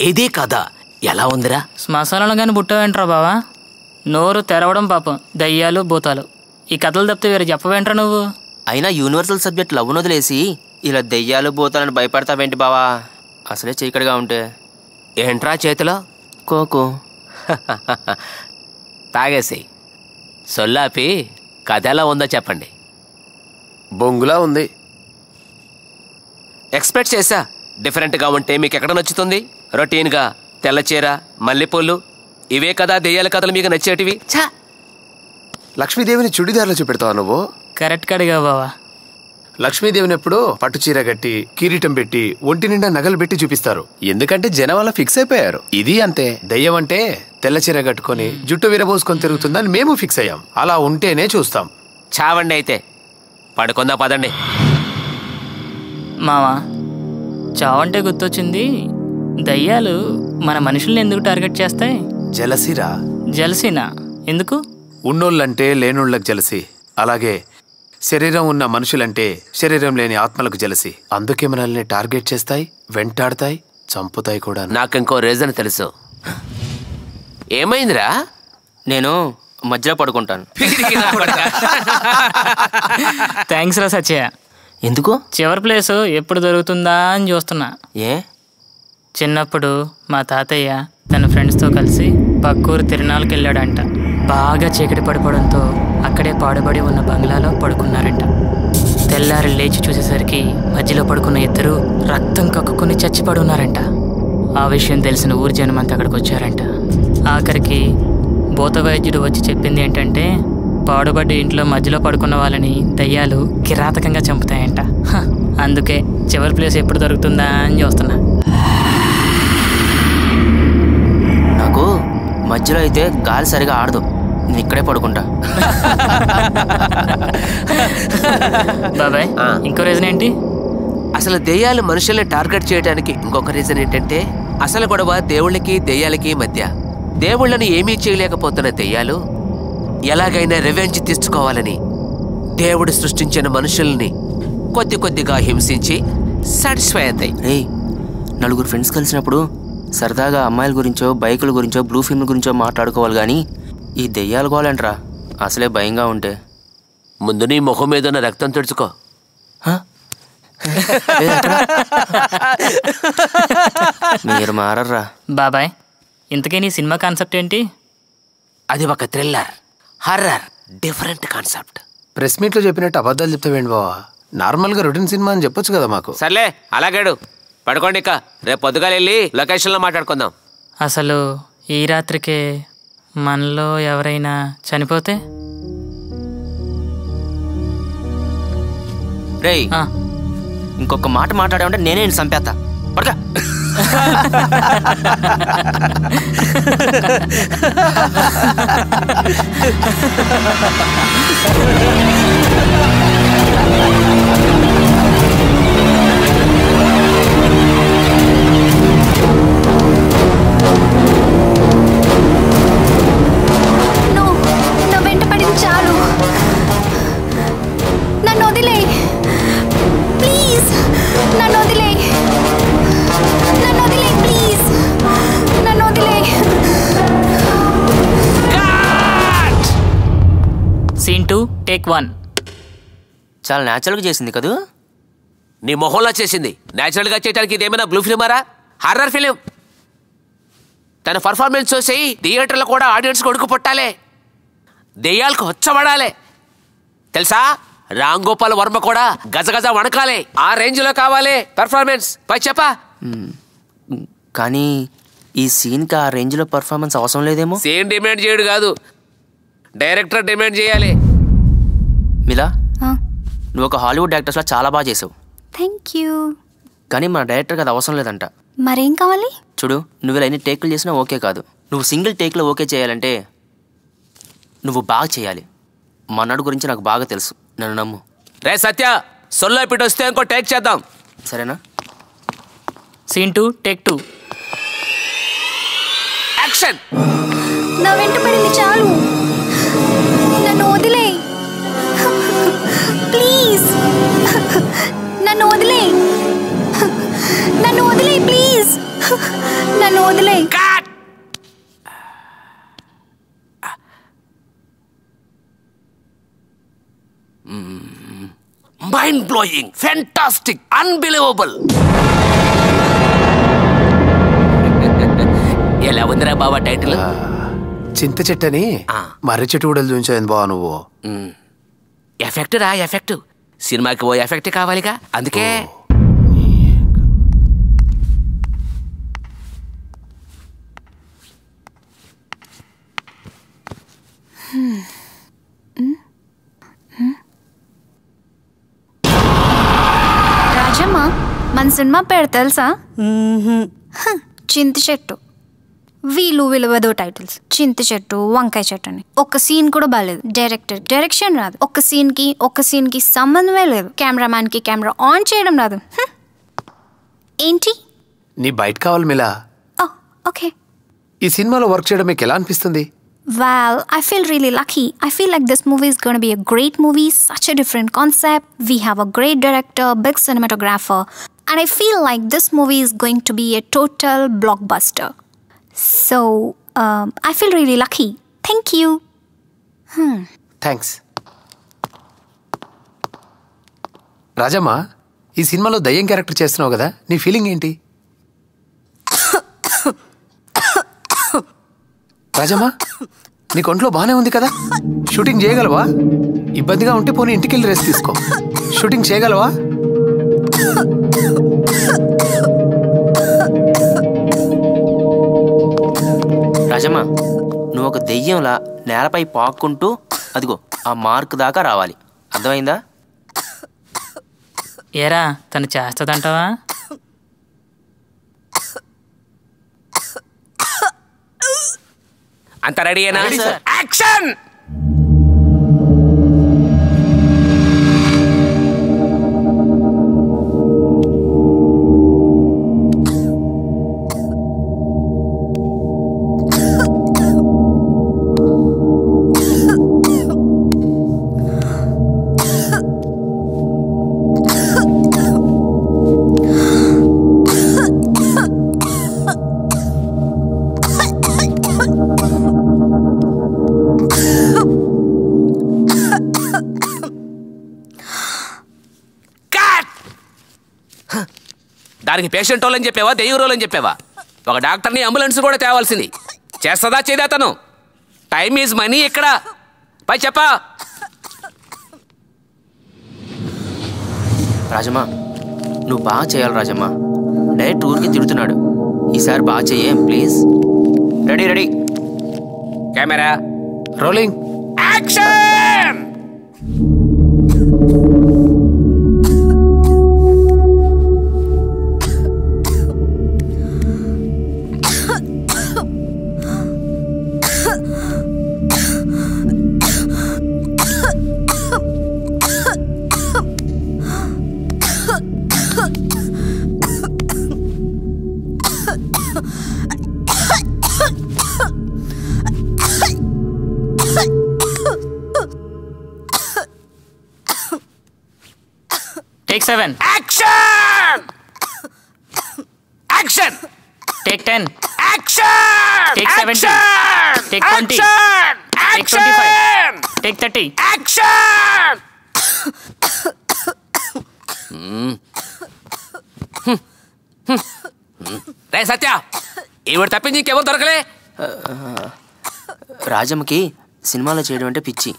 ఇదే కథ ఎలా ఉందిరా? శ్మశానంలో కానీ పుట్టావేంట్రా బావా? నోరు తెరవడం పాపం, దయ్యాలు భూతాలు. ఈ కథలు తప్పితే వేరే చెప్పవేంట్రా నువ్వు? అయినా యూనివర్సల్ సబ్జెక్ట్ లవ్ను వదిలేసి ఇలా దెయ్యాలు భూతాలని భయపడతావేంటి బావా? అసలే చీకటిగా ఉంటే. ఏంట్రా చేతిలో? కోకు. తాగేసి సొల్లాపి కథ ఎలా ఉందో చెప్పండి. బొంగులా ఉంది. ఎక్స్పెక్ట్ చేశా డిఫరెంట్గా ఉంటే మీకు ఎక్కడ నచ్చుతుంది? రొటీన్గా తెల్లచీర మల్లెపూలు ఇవే కదా దెయ్యాల కథలు మీకు నచ్చేటివి. ఛా, లక్ష్మీదేవిని చుడిదార్లో చూపెడతావా నువ్వు? కరెక్ట్ కడిగా బావా. లక్ష్మీదేవిని ఎప్పుడు పట్టు చీర కట్టి కిరీటం పెట్టి ఒంటి నిండా నగలు పెట్టి చూపిస్తారు. ఎందుకంటే జనం వల్ల ఫిక్స్ అయిపోయారు. ఇది అంతే. దెయ్యం అంటే తెల్ల చీర కట్టుకొని జుట్టు విరబోసుకొని తిరుగుతుందని మేము ఫిక్స్ అయ్యాం. అలా ఉంటేనే చూస్తాం. చావండి అయితే, పడుకుందా పదండి. మావా, చావంటే గుర్తొచ్చింది. దయ్యాలు మన మనుషుల్ని ఎందుకు టార్గెట్ చేస్తాయి? జలసిరా. జలసీనా? ఎందుకు? ఉన్నోళ్ళంటే లేనోళ్ళకి జలసి, అలాగే శరీరం ఉన్న మనుషులంటే శరీరం లేని ఆత్మలకు జలసి. అందుకే మనల్ని టార్గెట్ చేస్తాయి, వెంటాడతాయి, చంపుతాయి కూడా. నాకింకో రీజన్ తెలుసు. ఏమైందిరా? నేను మధ్యలో పడుకుంటాను. థ్యాంక్స్ రా సత్య. ఎందుకు? చివరి ప్లేసు ఎప్పుడు దొరుకుతుందా అని చూస్తున్నా. ఏ? చిన్నప్పుడు మా తాతయ్య తన ఫ్రెండ్స్తో కలిసి పక్కూరు తిరునాళ్ళకి వెళ్ళాడంట. బాగా చీకటి పడిపోవడంతో అక్కడే పాడుబడి ఉన్న బంగ్లాలో పడుకున్నారంట. తెల్లారి లేచి చూసేసరికి మధ్యలో పడుకున్న ఇద్దరు రక్తం కక్కుకొని చచ్చిపడి ఉన్నారంట. ఆ విషయం తెలిసిన ఊరి జనం అంతా అక్కడికి వచ్చారంట. ఆఖరికి భూత వైద్యుడు వచ్చి చెప్పింది ఏంటంటే పాడుబడ్డ ఇంట్లో మధ్యలో పడుకున్న వాళ్ళని దయ్యాలు కిరాతకంగా చంపుతాయంట. అందుకే చివరి ప్లేస్ ఎప్పుడు దొరుకుతుందా అని చూస్తున్నా. నాకు మధ్యలో అయితే గాలి సరిగా ఆడదు, నేను ఇక్కడే పడుకుంటా. బాబాయ్ ఇంకో రీజన్ ఏంటి? అసలు దెయ్యాలు మనుషుల్ని టార్గెట్ చేయడానికి ఇంకొక రీజన్ ఏంటంటే అసలు గొడవ దేవుళ్ళకి దెయ్యాలకి మధ్య. దేవుళ్ళని ఏమీ చేయలేకపోతున్న దెయ్యాలు ఎలాగైనా రివెంజ్ తీసుకోవాలని దేవుడు సృష్టించిన మనుషుల్ని కొద్ది కొద్దిగా హింసించి సాటిస్ఫై అవుతాయి. రే, నలుగురు ఫ్రెండ్స్ కలిసినప్పుడు సరదాగా అమ్మాయిల గురించో బైకుల గురించో బ్లూ ఫిల్మ్ గురించో మాట్లాడుకోవాలి కానీ ఈ దెయ్యాలు గోలంట్రా అసలే భయంగా ఉంటే. ముందు నీ మొహం మీద ఉన్న రక్తం తుడుచుకో. మీరు మారర్రా. బాబాయ్ ఇంతకీ నీ సినిమా కాన్సెప్ట్ ఏంటి? అది ఒక thriller, horror, different concept. Press మీట్లో చెప్పినట్టు అబద్ధాలు చెప్తావేంటి బావా? నార్మల్గా రొటీన్ సినిమా అని చెప్పొచ్చు కదా మాకు. సర్లే అలాగాడు, పడుకోండి. ఇక రేపు పొద్దుగా వెళ్ళి లొకేషన్లో మాట్లాడుకుందాం. అసలు ఈ రాత్రికే మనలో ఎవరైనా చనిపోతే? రేయ్, ఇంకొక మాట మాట్లాడామంటే నేనే చంపేస్తా. పడక నా వెంట పడింది చాలు, నన్ను వదిలే ప్లీజ్, నన్ను వదిలే, నన్ను వదిలే ప్లీజ్, నన్ను వదిలే. Scene 2 take 1. చాలా న్యాచురల్గా చేసింది కదూ? నీ మొహంలా చేసింది. న్యాచురల్గా చేయడానికి ఇదేమైనా బ్లూ ఫిలిమారా? Horror film. తన పర్ఫార్మెన్స్ చూసి థియేటర్లో కూడా ఆడియన్స్ కొడుకు పుట్టాలి, దెయ్యాలకు వచ్చబడాలి. తెలుసా, రామ్ గోపాల్ వర్మ కూడా గజగజ వణకాలి. ఆ రేంజ్లో కావాలి పర్ఫార్మెన్స్. పై చెప్పా. కానీ ఈ సీన్కి ఆ రేంజ్లో పర్ఫార్మెన్స్ అవసరం లేదేమో. సీన్ డిమాండ్ చేయడు కాదు, డైరెక్టర్ డిమాండ్ చేయాలి. మిలా, నువ్వు ఒక హాలీవుడ్ యాక్టర్స్లా చాలా బాగా చేసావు. Thank you. కానీ మన డైరెక్టర్కి అది అవసరం లేదంట. మరేం కావాలి? చూడు, నువ్వు ఇలా ఎన్ని టేకులు చేసినా ఓకే కాదు. నువ్వు సింగిల్ టేక్లో ఓకే చేయాలంటే నువ్వు బాగా చేయాలి. మన్నాడు గురించి నాకు బాగా తెలుసు, నన్ను నమ్ము. రే సత్య, సొల్లో పిట్ వస్తే ఇంకో టేక్ చేద్దాం, సరేనా? Scene 2 take 2. యాక్షన్. నా వెంట పడింది చాలు, నన్ను వదిలే ప్లీజ్, నన్ను వదిలే, నన్ను వదిలే ప్లీజ్, నన్ను వదిలే. Mind blowing, fantastic, unbelievable. ఎలా ఉందిరా బాబా టైటిల్? చింత చెట్టని మర్రి చెట్టు కూడా చూపించావు బావా నువ్వు. ఎఫెక్ట్ రా, ఎఫెక్ట్. సినిమాకి ఓ ఎఫెక్ట్ కావాలిగా, అందుకే. రాజమ్మ, మన సినిమా పేరు తెలుసా? చింత చెట్టు. వీళ్ళు విలువదో టైటిల్స్. చింత చెట్టు, వంకాయ చెట్టు అని. ఒక్క సీన్ కూడా బాగాలేదు. డైరెక్షన్ రాదు. ఒక్క సీన్ కి సంబంధమే లేదు. కెమెరామ్యాన్ కి కెమెరా ఆన్ చేయడం రాదు. ఏంటి? నీ బయట కావాలి మిలా. ఓకే. ఈ సినిమాలో వర్క్ చేయడం మీకు ఎలా అనిపిస్తుంది? Well, I feel really lucky. I feel like this movie is going to be a great movie, such a different concept. We have a great director, big cinematographer, and I feel like this movie is going to be a total blockbuster. So, I feel really lucky. Thank you. Thanks. Rajamma, ఈ సినిమాలో దయ్యం character చేస్తున్నావు కదా, నీ feeling ఏంటి? రాజమ్మ, నీకు ఒంట్లో బాగానే ఉంది కదా, షూటింగ్ చేయగలవా? ఇబ్బందిగా ఉంటే పోనీ ఇంటికి వెళ్ళి రెస్ట్ తీసుకో. షూటింగ్ చేయగలవా? రాజమ్మ, నువ్వు ఒక దెయ్యంలా నేలపై పాక్కుంటూ అదిగో ఆ మార్క్ దాకా రావాలి. అర్థమైందా? ఏరా తను చేస్తుందంటావా? అంత రెడీ అయినా? యాక్షన్! దానికి పేషెంట్ రోలని చెప్పావా, దెయ్యం రోలని చెప్పావా? ఒక డాక్టర్ని, అంబులెన్స్ కూడా తేవాల్సింది. చేస్తుందా చేయదా తను? టైమ్ ఈజ్ మనీ ఇక్కడ. పై చెప్పా. రాజమ్మ, నువ్వు బాగా చేయాలి రాజమ్మ. డైరెక్ట్ ఊరికి తిడుతున్నాడు. ఈసారి బాగా చెయ్యే please. Ready ready, camera rolling, action! Take 7. Action! Action! Take 10. Action! Take 17. Action! Take 20. Action! Take 25. Take 30. Action! రే సత్య, ఈవిడ తప్పించి ఇంకెవరు దొరకలే. రాజమ్మకి సినిమాలో చేయడం అంటే పిచ్చి.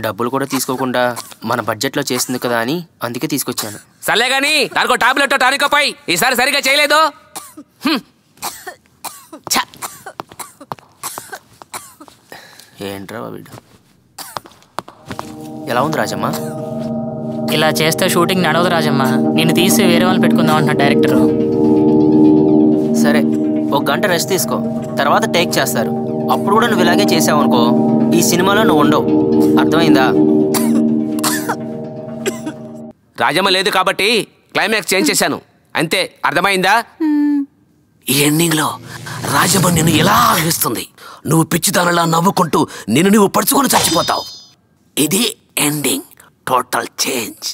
డబ్బులు కూడా తీసుకోకుండా మన బడ్జెట్లో చేస్తుంది కదా అని అందుకే తీసుకొచ్చాను. సర్లే గాని దానికో టాబ్లెట్ టానికో పై. ఈసారి సరిగా చేయలేదు. ఏంట్రా వీడు. ఎలా ఉంది రాజమ్మ? ఇలా చేస్తే షూటింగ్ నడవదు రాజమ్మ. నేను తీసి వేరే వాళ్ళు పెట్టుకుందాం అంటున్నా డైరెక్టర్. సరే, 1 గంట రెస్ట్ తీసుకో, తర్వాత టేక్ చేస్తారు. అప్పుడు కూడా నువ్వు ఇలాగే చేసావు అనుకో, ఈ సినిమాలో నువ్వు ఉండవు. అర్థమైందా? రాజమ్మ లేదు కాబట్టి క్లైమాక్స్ చేంజ్ చేశాను అంతే. అర్థమైందా? ఈ ఎండింగ్ లో రాజమ్మ నిన్ను ఎలా ఆగిస్తుంది. నువ్వు పిచ్చిదానలా నవ్వుకుంటూ నిన్ను నువ్వు పడుచుకొని చచ్చిపోతావు. ఇది ఎండింగ్. Total change.